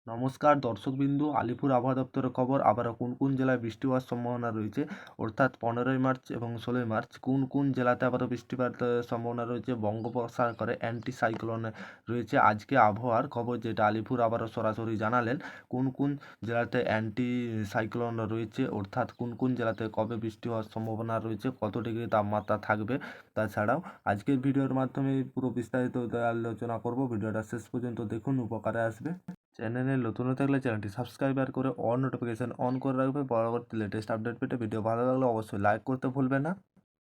নমস্কার দর্শকবিন্দু, আলিপুর আবহাওয়া দপ্তরের খবর। আবারও কোন কোন জেলায় বৃষ্টি হওয়ার সম্ভাবনা রয়েছে, অর্থাৎ 15ই মার্চ এবং 16ই মার্চ কোন কোন জেলাতে আবারও বৃষ্টিপাতের সম্ভাবনা রয়েছে। বঙ্গোপসাগরে অ্যান্টি সাইক্লোনে রয়েছে আজকে আবহাওয়ার খবর, যেটা আলিপুর আবারও সরাসরি জানালেন কোন কোন জেলাতে অ্যান্টি সাইক্লোন রয়েছে, অর্থাৎ কোন কোন জেলাতে কবে বৃষ্টি হওয়ার সম্ভাবনা রয়েছে, কত ডিগ্রি তাপমাত্রা থাকবে। তাছাড়াও আজকের ভিডিওর মাধ্যমে পুরো বিস্তারিত আলোচনা করব। ভিডিওটা শেষ পর্যন্ত দেখুন, উপকারে আসবে। চ্যানেলে নতুন হয়ে থাকলে চ্যানেলটি সাবস্ক্রাইবার করে অল নোটিফিকেশন অন করে রাখবে পরবর্তী লেটেস্ট আপডেট পেতে। ভিডিও ভালো লাগলে অবশ্যই লাইক করতে ভুলবে না।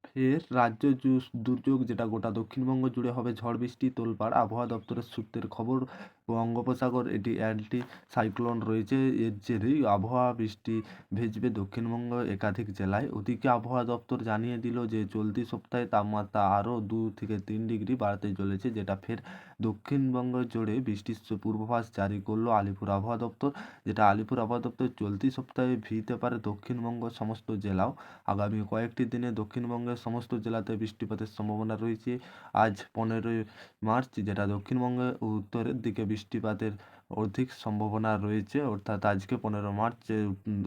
ফের রাজ্য দুর্যোগ, যেটা গোটা দক্ষিণবঙ্গ জুড়ে হবে ঝড় বৃষ্টি তোলপাড়। আবহাওয়া দপ্তরের সূত্রের খবর, বঙ্গোপসাগর এটি অ্যান্টি সাইক্লোন রয়েছে, এর জেরেই আবহাওয়া বৃষ্টি ভেজবে দক্ষিণবঙ্গ একাধিক জেলায়। ওদিকে আবহাওয়া দপ্তর জানিয়ে দিল যে চলতি সপ্তাহে তাপমাত্রা আরও 2 থেকে 3 ডিগ্রি বাড়তে চলেছে, যেটা ফের দক্ষিণবঙ্গ জুড়ে বৃষ্টির পূর্বাভাস জারি করলো আলিপুর আবহাওয়া দপ্তর। যেটা আলিপুর আবহাওয়া দপ্তর চলতি সপ্তাহে ভিতে পারে দক্ষিণবঙ্গ সমস্ত জেলাও। আগামী কয়েকটি দিনে দক্ষিণবঙ্গের সমস্ত জেলাতে বৃষ্টিপাতের সম্ভাবনা রয়েছে। আজ 15ই মার্চ, যেটা দক্ষিণবঙ্গের উত্তরের দিকে বৃষ্টিপাতের অধিক সম্ভাবনা রয়েছে, অর্থাৎ আজকে 15 মার্চ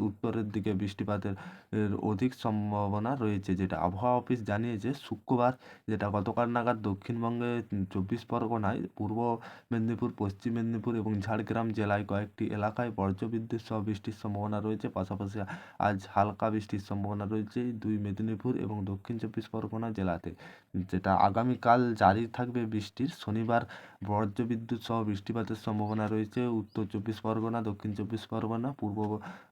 উত্তরের দিকে বৃষ্টিপাতের অধিক সম্ভাবনা রয়েছে, যেটা আবহাওয়া অফিস জানিয়েছে শুক্রবার। যেটা গতকাল নাগাদ দক্ষিণবঙ্গে 24 পরগনায়, পূর্ব মেদিনীপুর, পশ্চিম মেদিনীপুর এবং ঝাড়গ্রাম জেলায় কয়েকটি এলাকায় বজ্রবিদ্যুৎ সহ বৃষ্টির সম্ভাবনা রয়েছে। পাশাপাশি আজ হালকা বৃষ্টির সম্ভাবনা রয়েছে 2 মেদিনীপুর এবং দক্ষিণ 24 পরগনা জেলাতে। যেটা আগামীকাল জারি থাকবে বৃষ্টির। শনিবার বজ্রবিদ্যুৎ সহ বৃষ্টিপাতের সম্ভাবনা রয়েছে উত্তর 24 পরগনা, দক্ষিণ 24 পরগনা,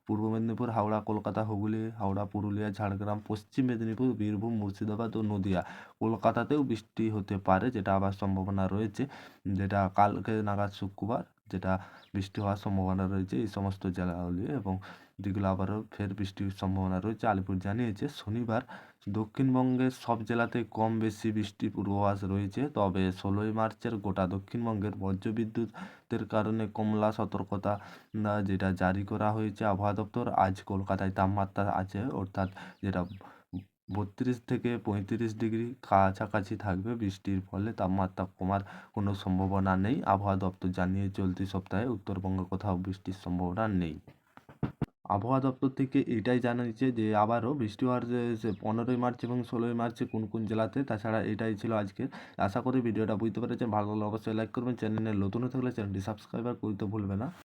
পূর্ব মেদিনীপুর, হাওড়া, কলকাতা, হুগলি, হাওড়া, পুরুলিয়া, ঝাড়গ্রাম, পশ্চিম মেদিনীপুর, বীরভূম, মুর্শিদাবাদ ও নদিয়া। কলকাতাতেও বৃষ্টি হতে পারে, যেটা আবার সম্ভাবনা রয়েছে। যেটা কালকে নাগাদ শুক্রবার, যেটা বৃষ্টি হওয়ার সম্ভাবনা রয়েছে এই সমস্ত জেলাগুলি, এবং যেগুলো আবারও ফের বৃষ্টির সম্ভাবনা রয়েছে। আলিপুর জানিয়েছে শনিবার দক্ষিণবঙ্গের সব জেলাতে কম বেশি বৃষ্টির পূর্বাভাস রয়েছে, তবে 16ই মার্চের গোটা দক্ষিণবঙ্গের বজ্রবিদ্যুতের কারণে কমলা সতর্কতা যেটা জারি করা হয়েছে আবহাওয়া দপ্তর। আজ কলকাতায় তাপমাত্রা আছে, অর্থাৎ যেটা 32 থেকে 35 ডিগ্রি কাছাকাছি থাকবে। বৃষ্টির ফলে তাপমাত্রা কমার কোনো সম্ভাবনা নেই। আবহাওয়া দপ্তর জানিয়ে চলতি সপ্তাহে উত্তরবঙ্গে কোথাও বৃষ্টির সম্ভাবনা নেই। আবহাওয়া দপ্তর থেকে এটাই জানিয়েছে যে আবারও বৃষ্টি হওয়ার যে 15ই মার্চ এবং 16ই মার্চে কোন কোন জেলাতে। তাছাড়া এটাই ছিল আজকের। আশা করি ভিডিওটা বুঝতে পেরেছেন। ভালো লাগলে অবশ্যই লাইক করবেন। চ্যানেলে নতুন হয়ে থাকলে চ্যানেলটি সাবস্ক্রাইবার করতে ভুলবে না।